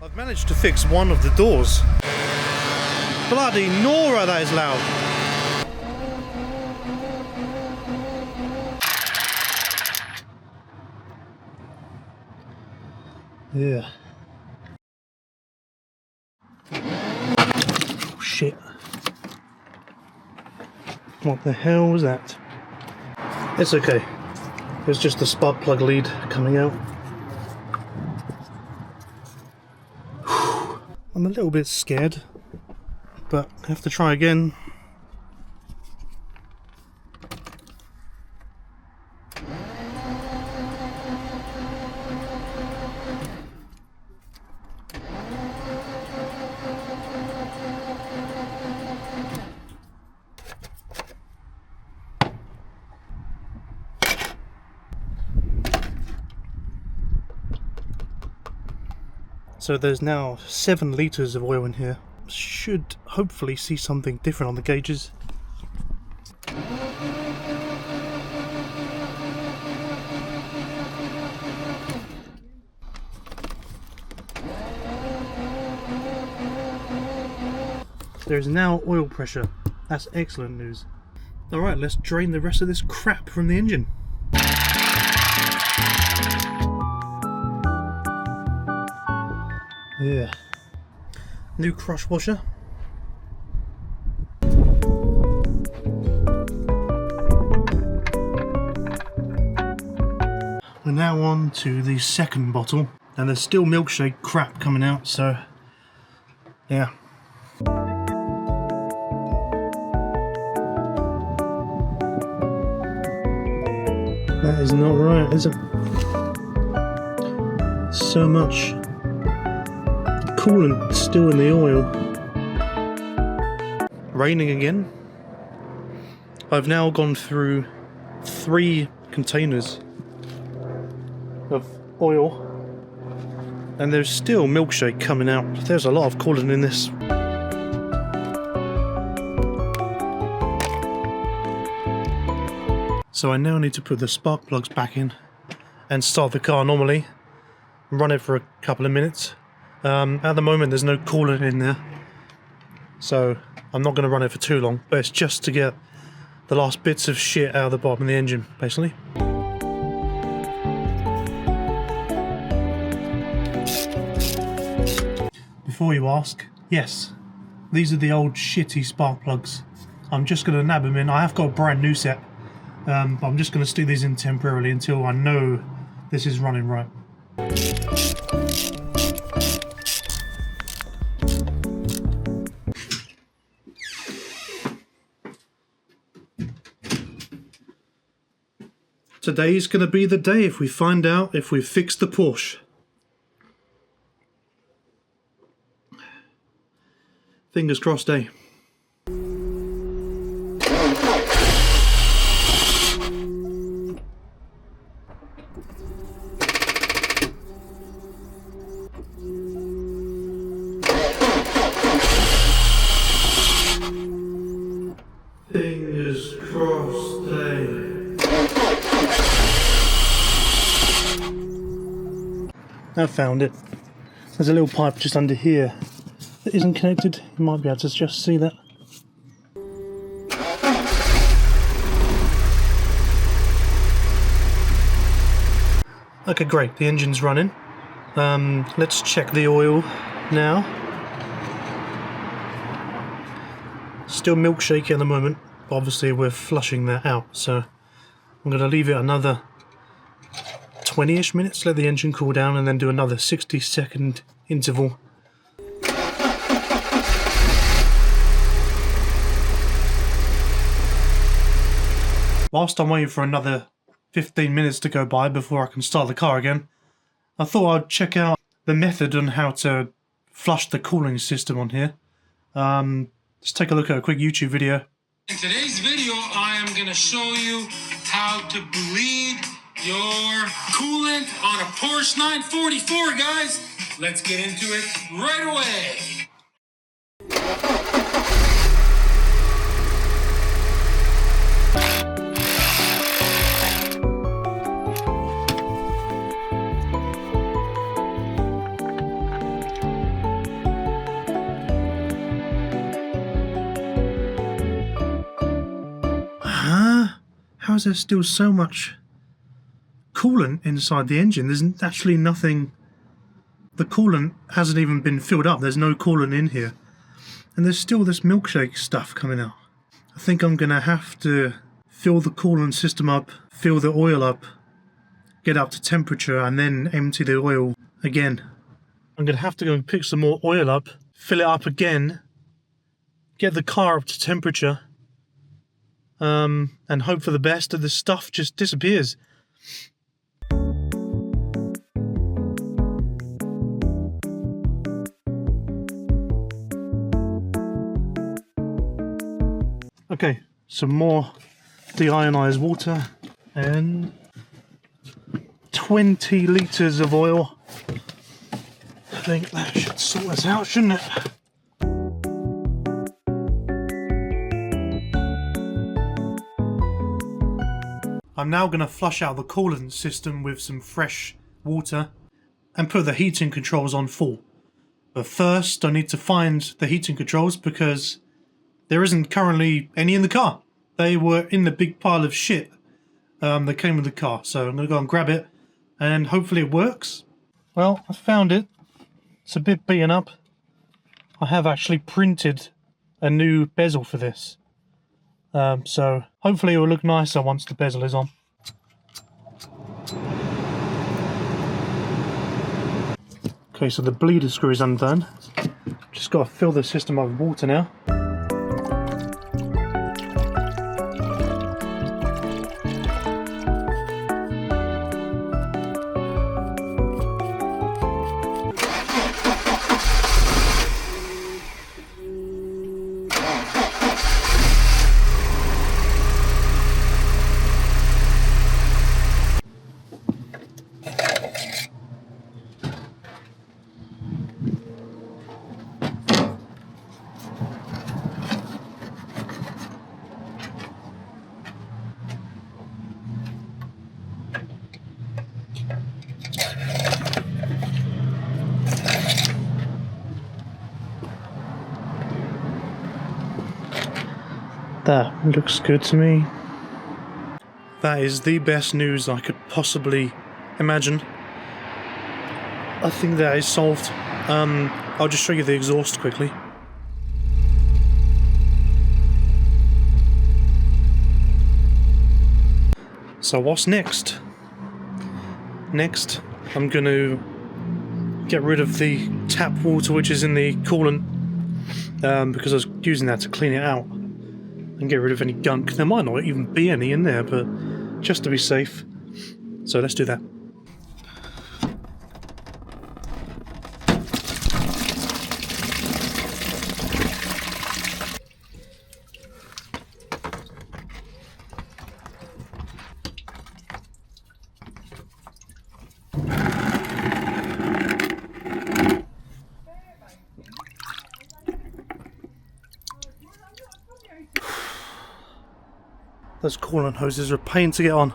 I've managed to fix one of the doors. Bloody Nora, that is loud. Yeah. Oh, shit. What the hell was that? It's okay. It's just the spark plug lead coming out. I'm a little bit scared, but I have to try again. So there's now 7 litres of oil in here. Should hopefully see something different on the gauges. There's now oil pressure. That's excellent news. Alright, let's drain the rest of this crap from the engine. Yeah. New crush washer. We're now on to the second bottle, and there's still milkshake crap coming out, so yeah. That is not right, is it? So much coolant still in the oil. Raining again. I've now gone through 3 containers of oil and there's still milkshake coming out. There's a lot of coolant in this. So I now need to put the spark plugs back in and start the car normally, run it for a couple of minutes. At the moment there's no coolant in there, so I'm not going to run it for too long, but it's just to get the last bits of shit out of the bottom of the engine, basically. Before you ask, yes, these are the old shitty spark plugs. I'm just going to nab them in. I have got a brand new set, but I'm just going to stick these in temporarily until I know this is running right. Today's going to be the day if we find out if we've fixed the Porsche. Fingers crossed, eh? Fingers crossed, eh? I found it. There's a little pipe just under here that isn't connected. You might be able to just see that. Okay, great. The engine's running. Let's check the oil now. Still milkshaky at the moment, but obviously we're flushing that out. So I'm going to leave it another 20-ish minutes, let the engine cool down, and then do another 60-second interval. Whilst I'm waiting for another 15 minutes to go by before I can start the car again, I thought I'd check out the method on how to flush the cooling system on here. Let's take a look at a quick YouTube video. In today's video, I am going to show you how to bleed your coolant on a Porsche 944, guys. Let's get into it right away. how is there still so much coolant inside the engine? There's actually nothing. The coolant hasn't even been filled up. There's no coolant in here. And there's still this milkshake stuff coming out. I think I'm going to have to fill the coolant system up, fill the oil up, get up to temperature, and then empty the oil again. I'm going to have to go and pick some more oil up, fill it up again, get the car up to temperature, and hope for the best that the stuff just disappears. Okay, some more deionized water and 20 litres of oil. I think that should sort us out, shouldn't it? I'm now going to flush out the coolant system with some fresh water and put the heating controls on full. But first I need to find the heating controls because there isn't currently any in the car. They were in the big pile of shit that came with the car. So I'm going to go and grab it and hopefully it works. Well, I found it. It's a bit beaten up. I have actually printed a new bezel for this. So hopefully it will look nicer once the bezel is on. Okay, so the bleeder screw is undone. Just got to fill the system up with water now. That looks good to me. That is the best news I could possibly imagine. I think that is solved. I'll just show you the exhaust quickly. So what's next? Next, I'm going to get rid of the tap water which is in the coolant because I was using that to clean it out and get rid of any gunk. There might not even be any in there, but just to be safe. So let's do that. Those coolant hoses are a pain to get on.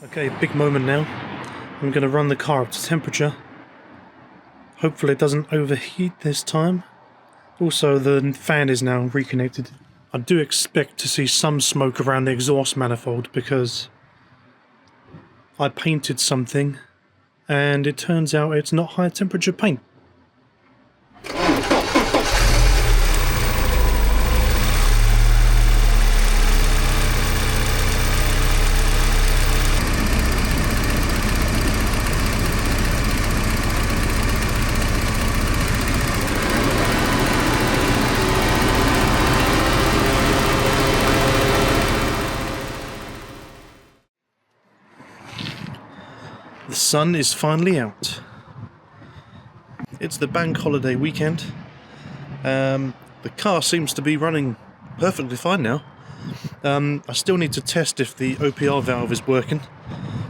Okay, big moment now. I'm going to run the car up to temperature. Hopefully it doesn't overheat this time. Also, the fan is now reconnected. I do expect to see some smoke around the exhaust manifold because I painted something and it turns out it's not high temperature paint. The sun is finally out. It's the bank holiday weekend. The car seems to be running perfectly fine now. I still need to test if the OPR valve is working.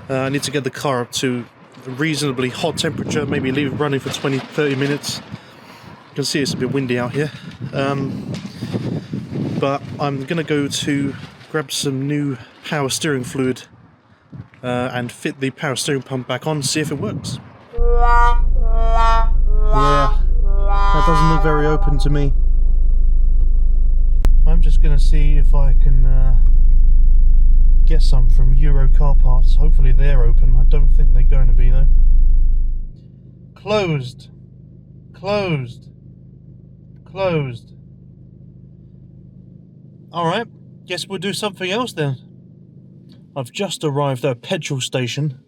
I need to get the car up to a reasonably hot temperature, maybe leave it running for 20-30 minutes. You can see it's a bit windy out here. But I'm going to go to grab some new power steering fluid and fit the power steering pump back on, see if it works. Yeah, that doesn't look very open to me. I'm just going to see if I can get some from Euro car parts. Hopefully they're open. I don't think they're going to be though. Closed. Closed. Closed. Alright, guess we'll do something else then. I've just arrived at a petrol station.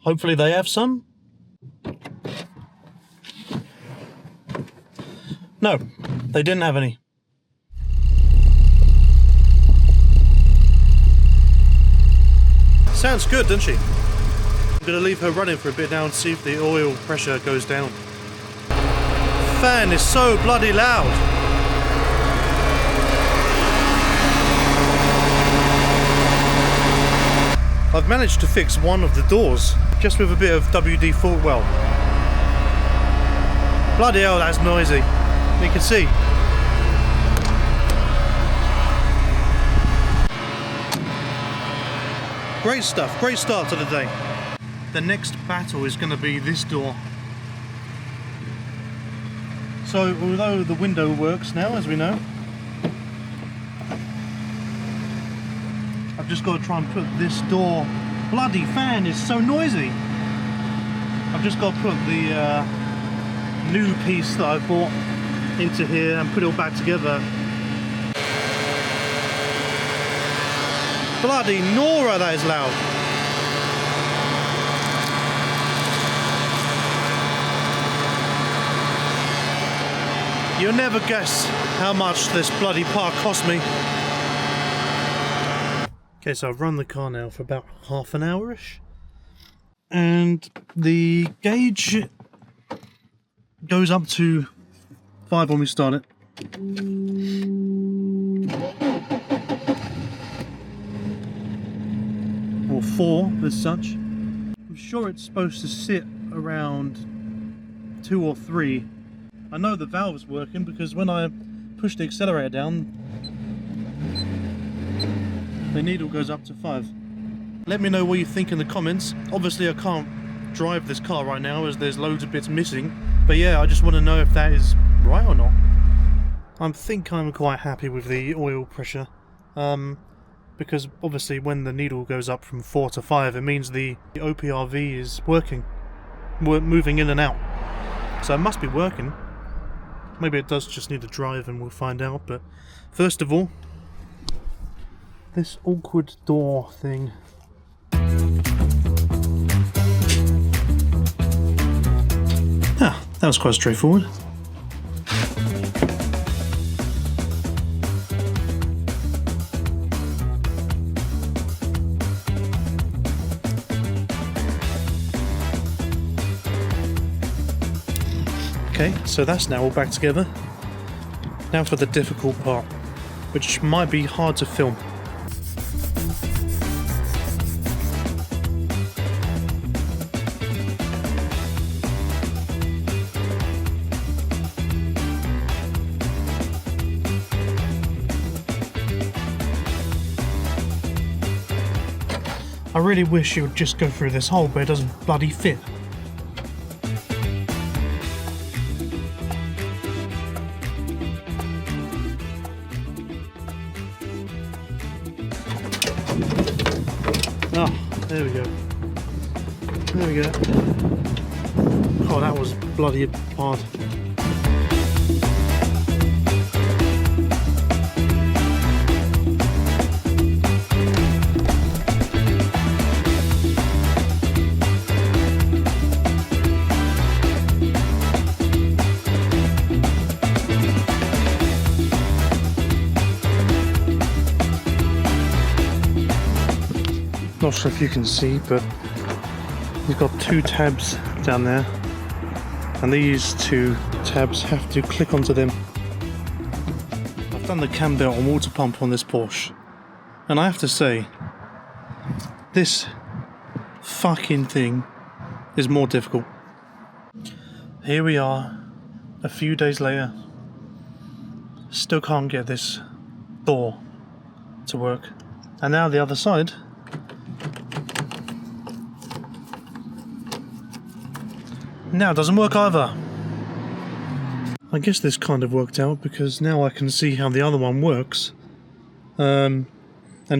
Hopefully they have some. No, they didn't have any. Sounds good, doesn't she? I'm going to leave her running for a bit now and see if the oil pressure goes down. Fan is so bloody loud. I've managed to fix one of the doors just with a bit of WD-40 well. Bloody hell, that's noisy. You can see. Great stuff, great start to the day. The next battle is going to be this door. So, although the window works now, as we know, I've just got to try and put this door. Bloody fan is so noisy. I've just got to put the new piece that I bought into here and put it all back together. Bloody Nora, that is loud. You'll never guess how much this bloody part cost me. Okay, so I've run the car now for about half an hour-ish. And the gauge goes up to 5 when we start it. Or 4 as such. I'm sure it's supposed to sit around 2 or 3. I know the valve's working because when I push the accelerator down, the needle goes up to 5. Let me know what you think in the comments. Obviously I can't drive this car right now as there's loads of bits missing. But yeah, I just want to know if that is right or not. I think I'm quite happy with the oil pressure. Because obviously when the needle goes up from 4 to 5, it means the OPRV is working. Moving in and out. So it must be working. Maybe it does just need to drive and we'll find out. But first of all, this awkward door thing. Ah, that was quite straightforward. Okay, so that's now all back together. Now for the difficult part, which might be hard to film. I really wish it would just go through this hole, but it doesn't bloody fit. Oh, there we go. There we go. Oh, that was bloody hard. Not sure if you can see, but you've got 2 tabs down there and these two tabs have to click onto them. I've done the cam belt and water pump on this Porsche, and I have to say, this fucking thing is more difficult. Here we are, a few days later. Still can't get this door to work. And now the other side. Now it doesn't work either. I guess this kind of worked out because now I can see how the other one works. And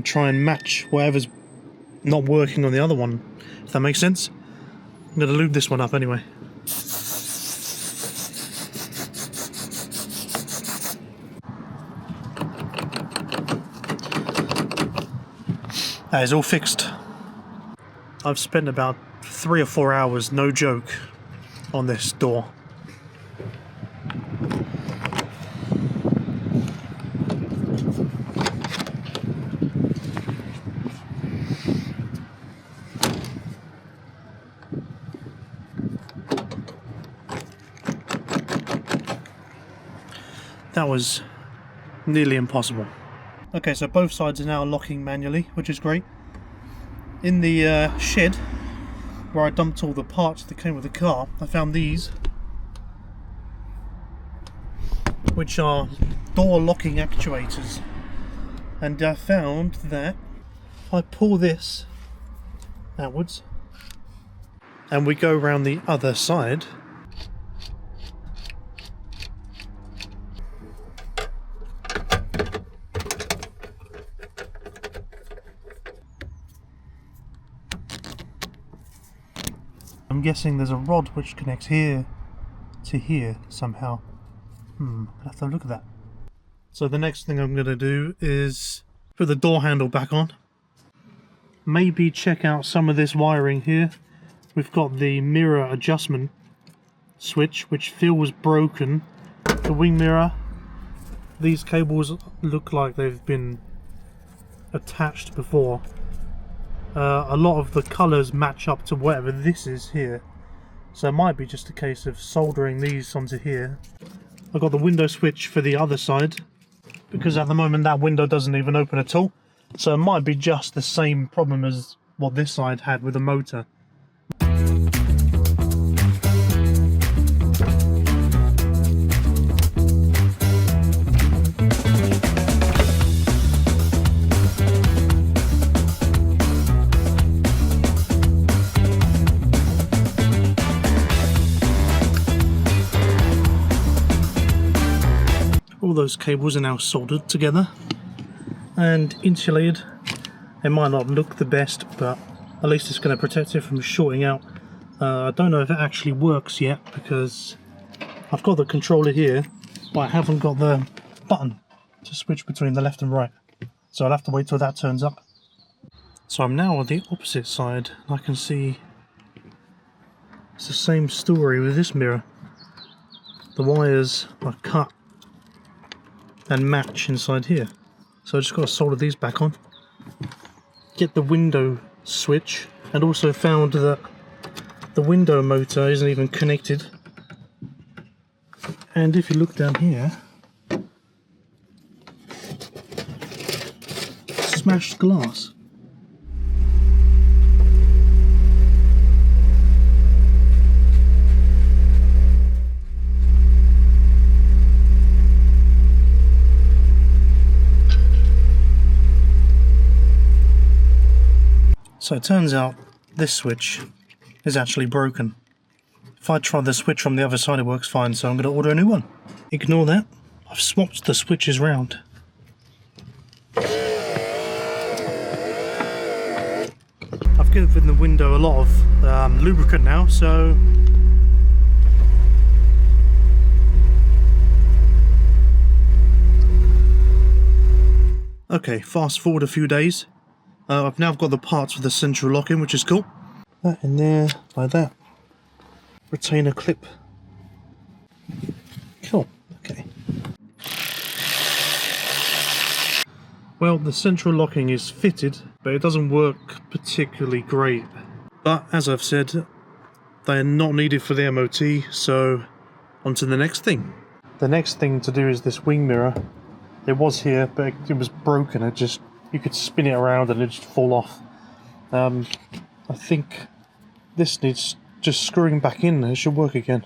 try and match whatever's not working on the other one. If that makes sense. I'm going to lube this one up anyway. That is all fixed. I've spent about 3 or 4 hours, no joke, on this door. That was nearly impossible. Okay, so both sides are now locking manually, which is great. In the shed, where I dumped all the parts that came with the car, I found these, which are door locking actuators. And I found that if I pull this outwards, and we go around the other side, I'm guessing there's a rod which connects here to here somehow. I'll have to look at that. So the next thing I'm going to do is put the door handle back on. Maybe check out some of this wiring here. We've got the mirror adjustment switch, which feels broken. The wing mirror. These cables look like they've been attached before. A lot of the colours match up to whatever this is here, so it might be just a case of soldering these onto here. I've got the window switch for the other side, because at the moment that window doesn't even open at all, so it might be just the same problem as what this side had with the motor. All those cables are now soldered together and insulated. It might not look the best, but at least it's going to protect it from shorting out. I don't know if it actually works yet because I've got the controller here, but I haven't got the button to switch between the left and right. So I'll have to wait till that turns up. So I'm now on the opposite side, and I can see it's the same story with this mirror. The wires are cut and match inside here. So I just got to solder these back on. Get the window switch, and also found that the window motor isn't even connected. And if you look down here, smashed glass. So it turns out this switch is actually broken. If I try the switch from the other side, it works fine, so I'm going to order a new one. Ignore that. I've swapped the switches round. I've given the window a lot of lubricant now, so okay, fast forward a few days. I've now got the parts for the central lock-in, which is cool. That in there, like that. Retainer clip. Cool, okay. Well, the central locking is fitted, but it doesn't work particularly great. But, as I've said, They are not needed for the MOT, so on to the next thing. The next thing to do is this wing mirror. It was here, but it was broken. You could spin it around and it just fall off. I think this needs just screwing back in and it should work again.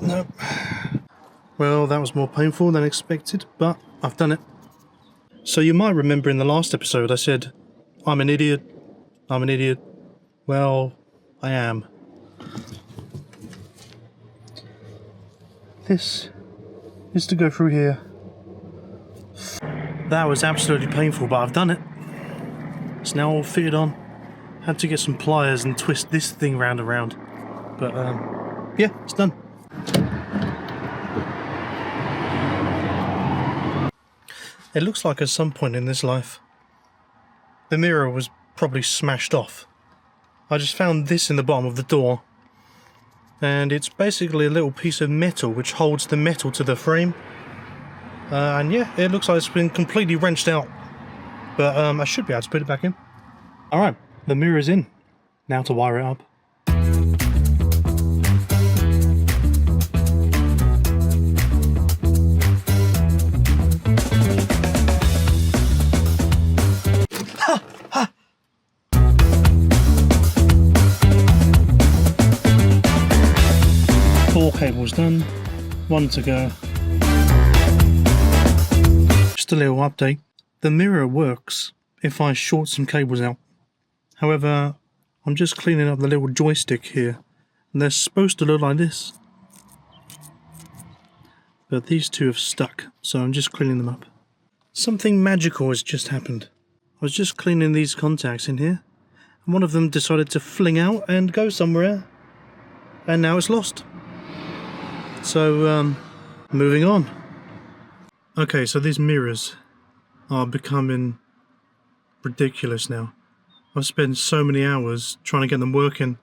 Nope. Well, that was more painful than expected, but I've done it. So you might remember in the last episode I said, I'm an idiot. I'm an idiot. Well, I am. This is to go through here. That was absolutely painful, but I've done it. It's now all fitted on. Had to get some pliers and twist this thing round and round. But, yeah, it's done. It looks like at some point in this life, the mirror was probably smashed off. I just found this in the bottom of the door, and it's basically a little piece of metal which holds the metal to the frame. And yeah, it looks like it's been completely wrenched out, but I should be able to put it back in. Alright, the mirror's in. Now to wire it up. Four cables done, one to go. Just a little update. The mirror works if I short some cables out. However, I'm just cleaning up the little joystick here, and they're supposed to look like this. But these two have stuck, so I'm just cleaning them up. Something magical has just happened. I was just cleaning these contacts in here, and one of them decided to fling out and go somewhere, and now it's lost. So, moving on. Okay, so these mirrors are becoming ridiculous now. I've spent so many hours trying to get them working,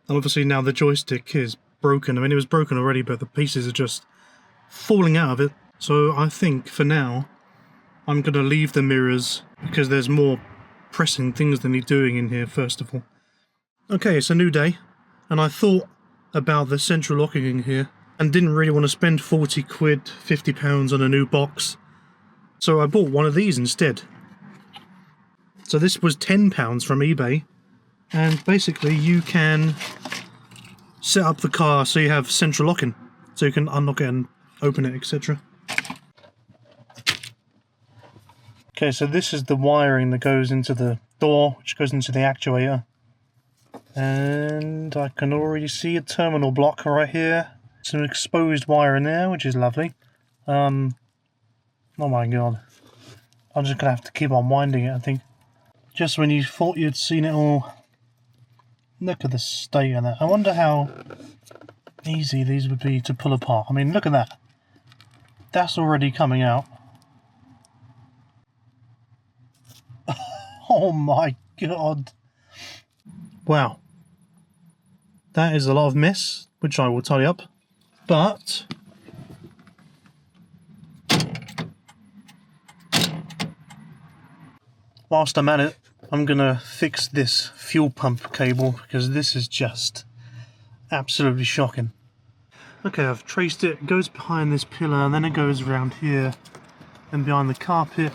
and obviously now the joystick is broken. I mean, it was broken already, but the pieces are just falling out of it. So I think, for now, I'm going to leave the mirrors, because there's more pressing things that need doing in here, first of all. Okay, it's a new day, and I thought about the central locking in here, and didn't really want to spend 40 quid, £50 on a new box. So I bought one of these instead. So this was £10 from eBay, and basically you can set up the car so you have central locking, so you can unlock it and open it, etc. Okay, so this is the wiring that goes into the door, which goes into the actuator. And I can already see a terminal block right here. Some exposed wire in there, which is lovely. Oh my god. I'm just going to have to keep on winding it, I think. Just when you thought you'd seen it all. Look at the state of that. I wonder how easy these would be to pull apart. I mean, look at that. That's already coming out. Oh my god. Wow. That is a lot of mess, which I will tidy up. But whilst I'm at it, I'm gonna fix this fuel pump cable, because this is just absolutely shocking. Okay, I've traced it. It goes behind this pillar, and then it goes around here and behind the carpet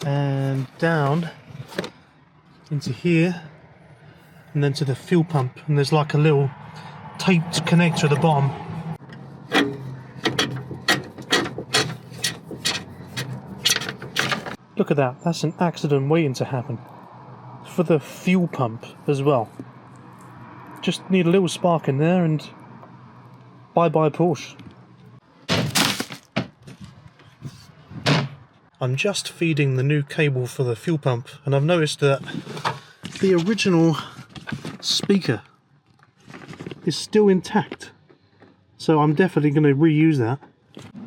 and down into here and then to the fuel pump, and there's like a little taped connector at the bottom. Look at that, that's an accident waiting to happen. For the fuel pump as well. Just need a little spark in there and bye-bye Porsche. I'm just feeding the new cable for the fuel pump, and I've noticed that the original speaker is still intact. So I'm definitely going to reuse that.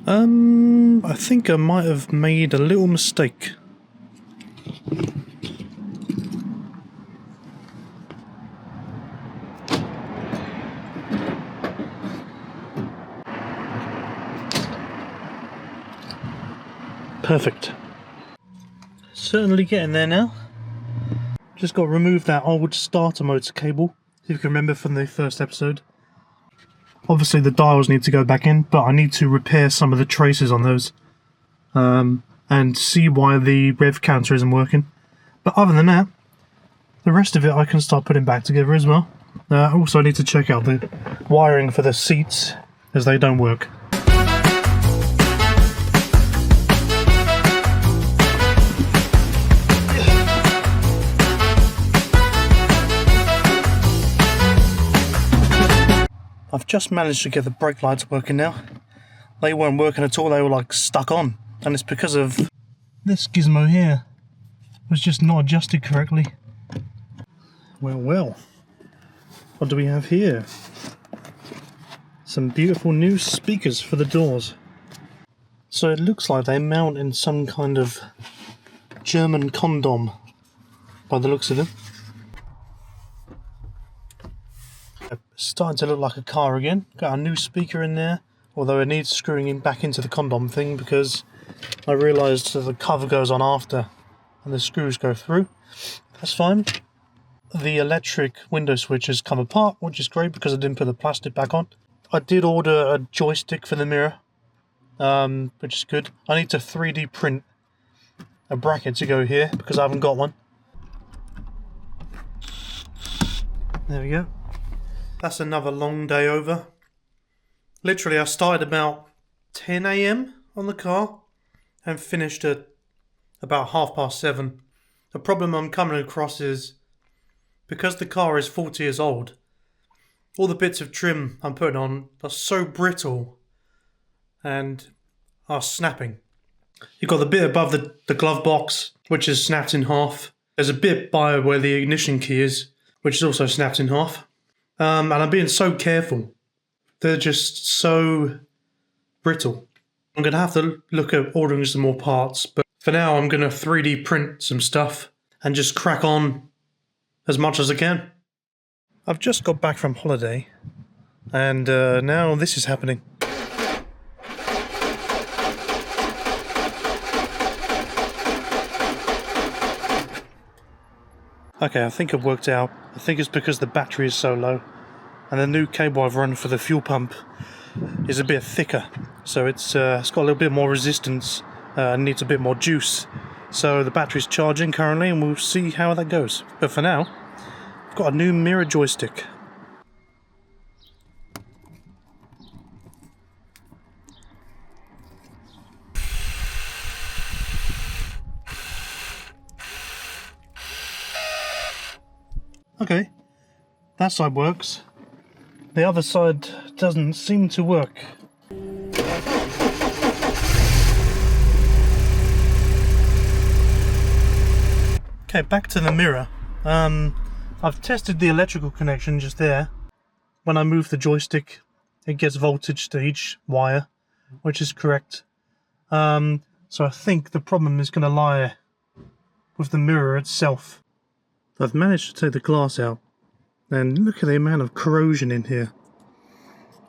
I think I might have made a little mistake. Perfect. certainly getting there now. Just got to remove that old starter motor cable, if you can remember from the first episode. Obviously the dials need to go back in, but I need to repair some of the traces on those. And see why the rev counter isn't working. But other than that, the rest of it I can start putting back together as well. Also I need to check out the wiring for the seats, as they don't work. I've just managed to get the brake lights working now. They weren't working at all, they were like stuck on. And it's because of this gizmo here. Was just not adjusted correctly. Well. What do we have here? Some beautiful new speakers for the doors. So it looks like they mount in some kind of German condom, by the looks of it. It's starting to look like a car again. Got a new speaker in there, although it needs screwing in back into the condom thing because I realised that the cover goes on after and the screws go through. That's fine. The electric window switch has come apart, which is great because I didn't put the plastic back on. I did order a joystick for the mirror, which is good. I need to 3D print a bracket to go here because I haven't got one. There we go. That's another long day over. Literally, I started about 10 AM on the car and finished at about 7:30. The problem I'm coming across is because the car is 40 years old, all the bits of trim I'm putting on are so brittle and are snapping. You've got the bit above the glove box, which is snapped in half. There's a bit by where the ignition key is, which is also snapped in half. And I'm being so careful. They're just so brittle. I'm going to have to look at ordering some more parts, but for now I'm going to 3D print some stuff and just crack on as much as I can. I've just got back from holiday and now this is happening. Okay, I think I've worked out. I think it's because the battery is so low and the new cable I've run for the fuel pump is a bit thicker, so it's got a little bit more resistance and needs a bit more juice. So the battery's charging currently and we'll see how that goes. But for now, I've got a new mirror joystick. Okay, that side works. The other side doesn't seem to work. Okay, back to the mirror. I've tested the electrical connection just there. When I move the joystick, it gets voltage to each wire, which is correct. So I think the problem is going to lie with the mirror itself. I've managed to take the glass out, and look at the amount of corrosion in here.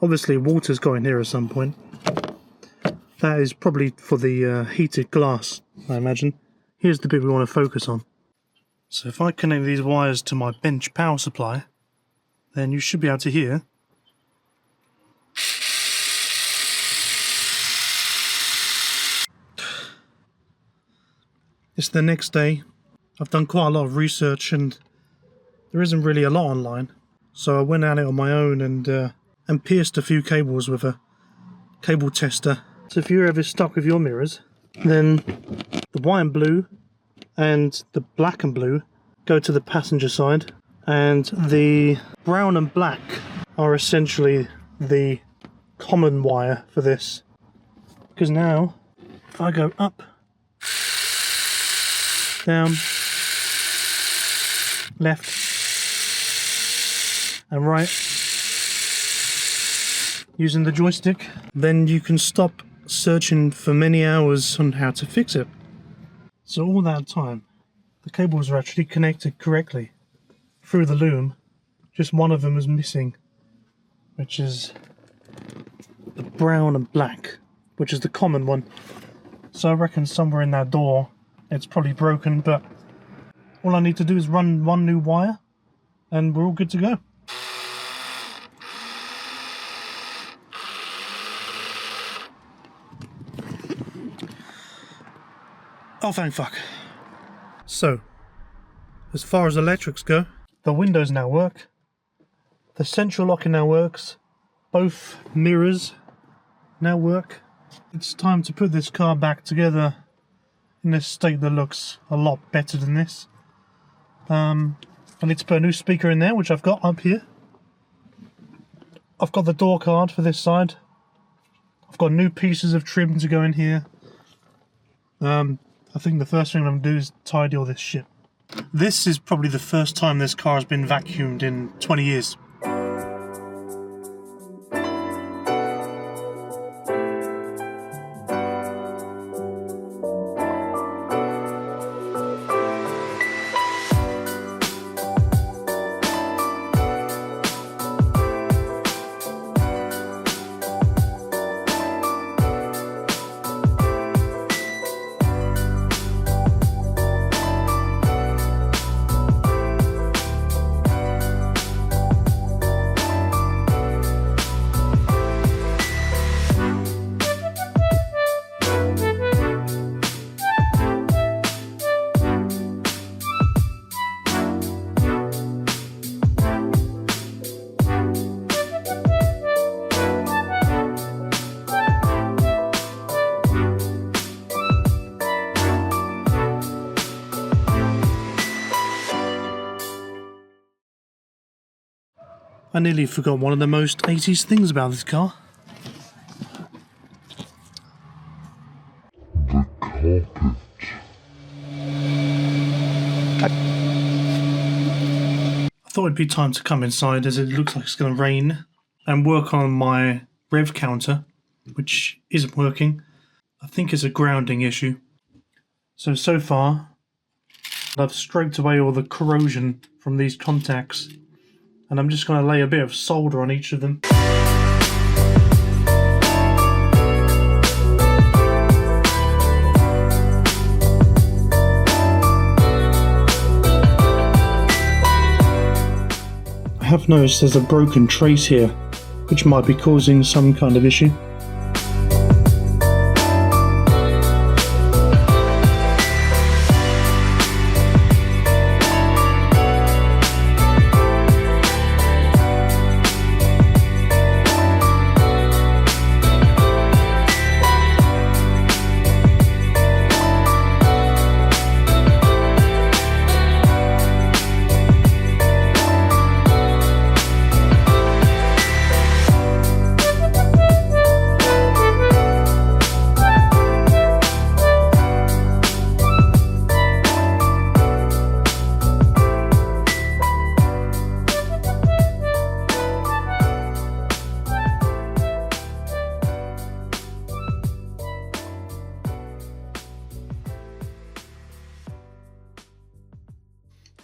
Obviously water's got in here at some point. That is probably for the heated glass, I imagine. Here's the bit we want to focus on. So if I connect these wires to my bench power supply, then you should be able to hear. It's the next day. I've done quite a lot of research and there isn't really a lot online. So I went at it on my own and pierced a few cables with a cable tester. So if you're ever stuck with your mirrors, then the white and blue and the black and blue go to the passenger side, and the brown and black are essentially the common wire for this. Because now, if I go up, down, left and right using the joystick, then you can stop searching for many hours on how to fix it. So all that time the cables are actually connected correctly through the loom. Just one of them was missing, which is the brown and black, which is the common one. So I reckon somewhere in that door it's probably broken, but all I need to do is run one new wire and we're all good to go. Oh, thank fuck. So, as far as electrics go, the windows now work. The central locking now works. Both mirrors now work. It's time to put this car back together in a state that looks a lot better than this. I need to put a new speaker in there, which I've got up here. I've got the door card for this side. I've got new pieces of trim to go in here. I think the first thing I'm going to do is tidy all this shit. This is probably the first time this car has been vacuumed in 20 years. I nearly forgot one of the most 80s things about this car. The carpet. I thought it'd be time to come inside as it looks like it's going to rain and work on my rev counter, which isn't working. I think it's a grounding issue. So far, I've scraped away all the corrosion from these contacts. And I'm just going to lay a bit of solder on each of them. I have noticed there's a broken trace here, which might be causing some kind of issue.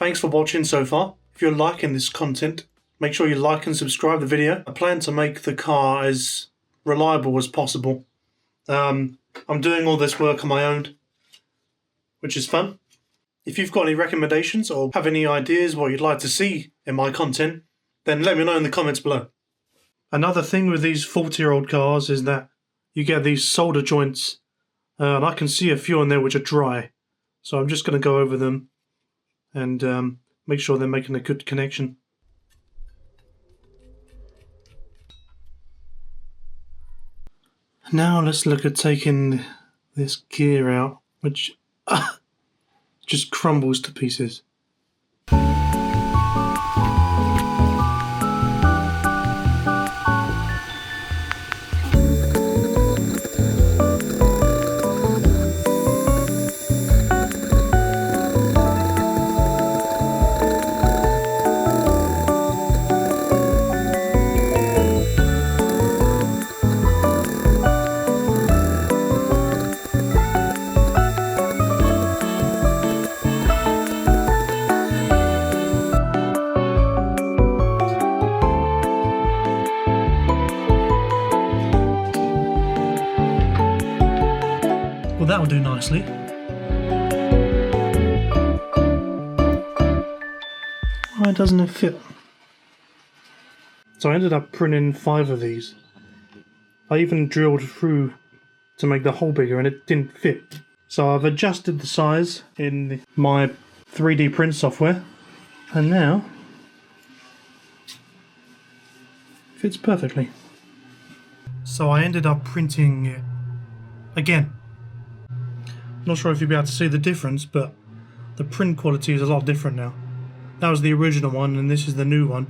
Thanks for watching so far. If you're liking this content, make sure you like and subscribe the video. I plan to make the car as reliable as possible. I'm doing all this work on my own, which is fun. If you've got any recommendations or have any ideas what you'd like to see in my content, then let me know in the comments below. Another thing with these 40-year-old cars is that you get these solder joints, and I can see a few on there which are dry. So I'm just going to go over them and make sure they're making a good connection. Now let's look at taking this gear out, which just crumbles to pieces. Well, that'll do nicely. Why doesn't it fit? So I ended up printing 5 of these. I even drilled through to make the hole bigger and it didn't fit. So I've adjusted the size in my 3D print software and now it fits perfectly. So I ended up printing it again. Not sure if you'll be able to see the difference, but the print quality is a lot different now. That was the original one and this is the new one.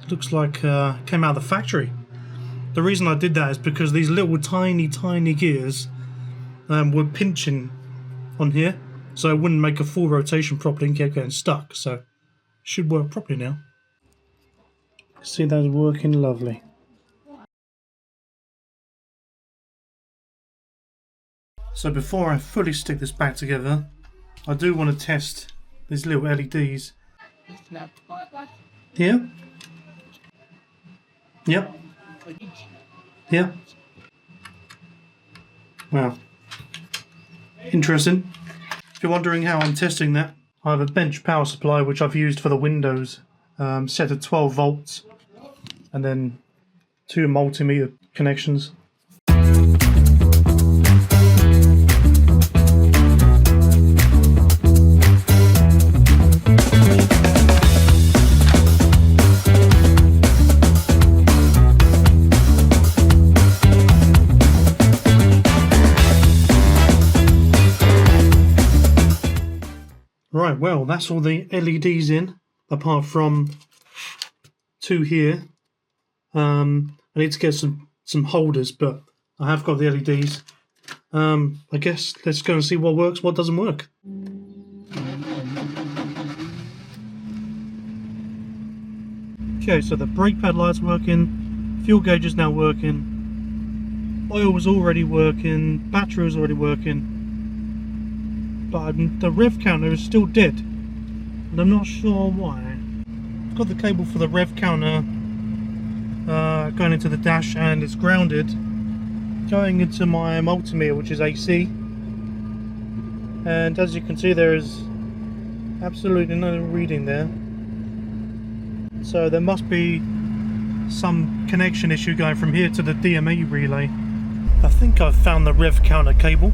It looks like came out of the factory. The reason I did that is because these little tiny gears were pinching on here, so it wouldn't make a full rotation properly and kept getting stuck. So it should work properly now. See, that's working lovely. So before I fully stick this back together, I do want to test these little LEDs. Here. Yep. Yep. Wow. Interesting. If you're wondering how I'm testing that, I have a bench power supply which I've used for the windows, set at 12 volts, and then 2 multimeter connections. Right, well, that's all the LEDs in, apart from 2 here. I need to get some holders, but I have got the LEDs. I guess let's go and see what works, what doesn't work. Okay, so the brake pad light's working, fuel gauge is now working, oil was already working, battery was already working. But the rev counter is still dead, and I'm not sure why. I've got the cable for the rev counter going into the dash, and it's grounded, going into my multimeter, which is AC. And as you can see, there is absolutely no reading there. So there must be some connection issue going from here to the DMA relay. I think I've found the rev counter cable.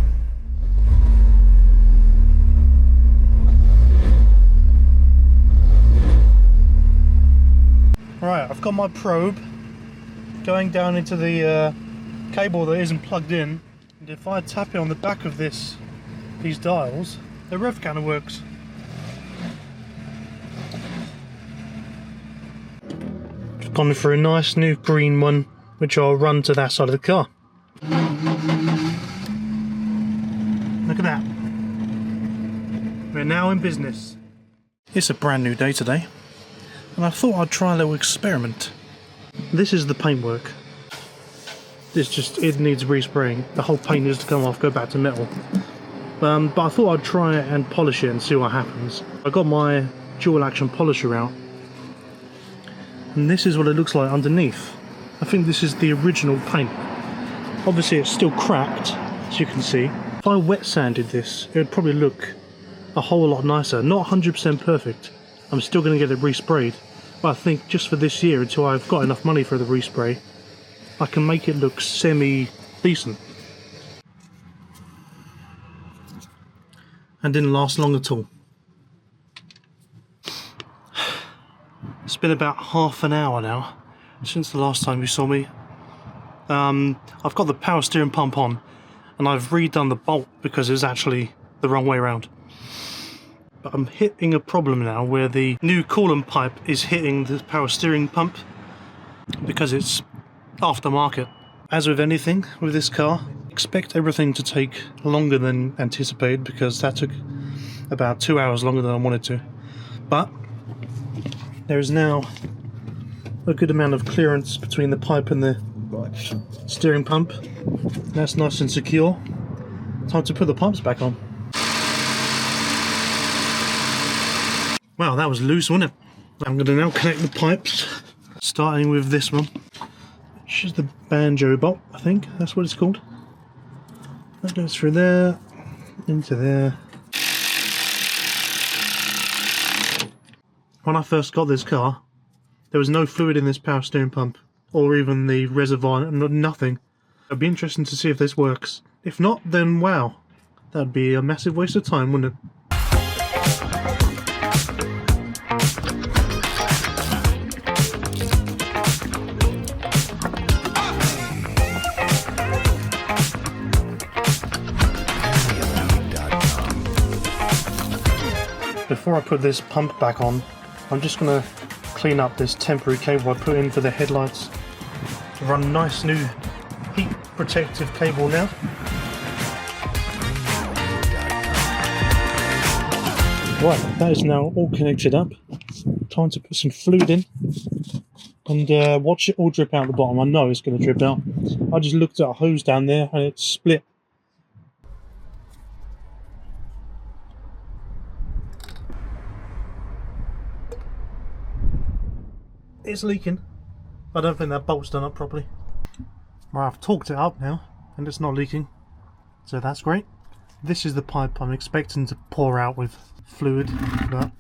Right, I've got my probe going down into the cable that isn't plugged in, and if I tap it on the back of these dials, the rev counter works. I've gone for a nice new green one, which I'll run to that side of the car. Look at that. We're now in business. It's a brand new day today, and I thought I'd try a little experiment. This is the paintwork. It needs respraying. The whole paint needs to come off, go back to metal. But I thought I'd try it and polish it and see what happens. I got my dual action polisher out, and this is what it looks like underneath. I think this is the original paint. Obviously it's still cracked, as you can see. If I wet sanded this, it would probably look a whole lot nicer. Not 100% perfect. I'm still going to get it resprayed. But I think just for this year, until I've got enough money for the respray, I can make it look semi-decent. And didn't last long at all. It's been about half an hour now since the last time you saw me. I've got the power steering pump on, and I've redone the bolt because it's actually the wrong way around. But I'm hitting a problem now where the new coolant pipe is hitting the power steering pump because it's aftermarket. As with anything with this car, expect everything to take longer than anticipated, because that took about 2 hours longer than I wanted to. But there is now a good amount of clearance between the pipe and the steering pump. That's nice and secure. Time to put the pumps back on. Wow, that was loose, wasn't it? I'm going to now connect the pipes, starting with this one, which is the banjo bolt, I think that's what it's called. That goes through there, into there. When I first got this car, there was no fluid in this power steering pump, or even the reservoir, nothing. It'd be interesting to see if this works. If not, then wow, that'd be a massive waste of time, wouldn't it? Before I put this pump back on, I'm just going to clean up this temporary cable I put in for the headlights. Run a nice new heat protective cable now. Right, that is now all connected up. Time to put some fluid in and watch it all drip out the bottom. I know it's going to drip out. I just looked at a hose down there and it split. It's leaking. I don't think that bolt's done up properly. Well, I've torqued it up now and it's not leaking, so that's great. This is the pipe I'm expecting to pour out with fluid, but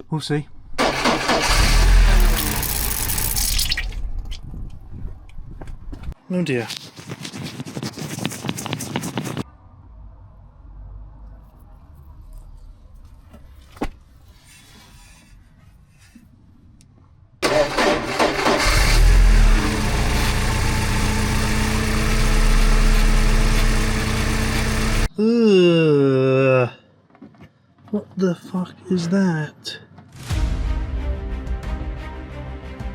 we'll see. Oh dear. What the fuck is that?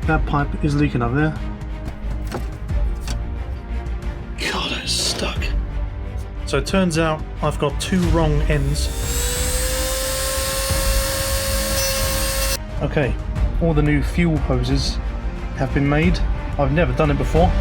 That pipe is leaking up there. God, it's stuck. So it turns out I've got two wrong ends. Okay, all the new fuel hoses have been made. I've never done it before.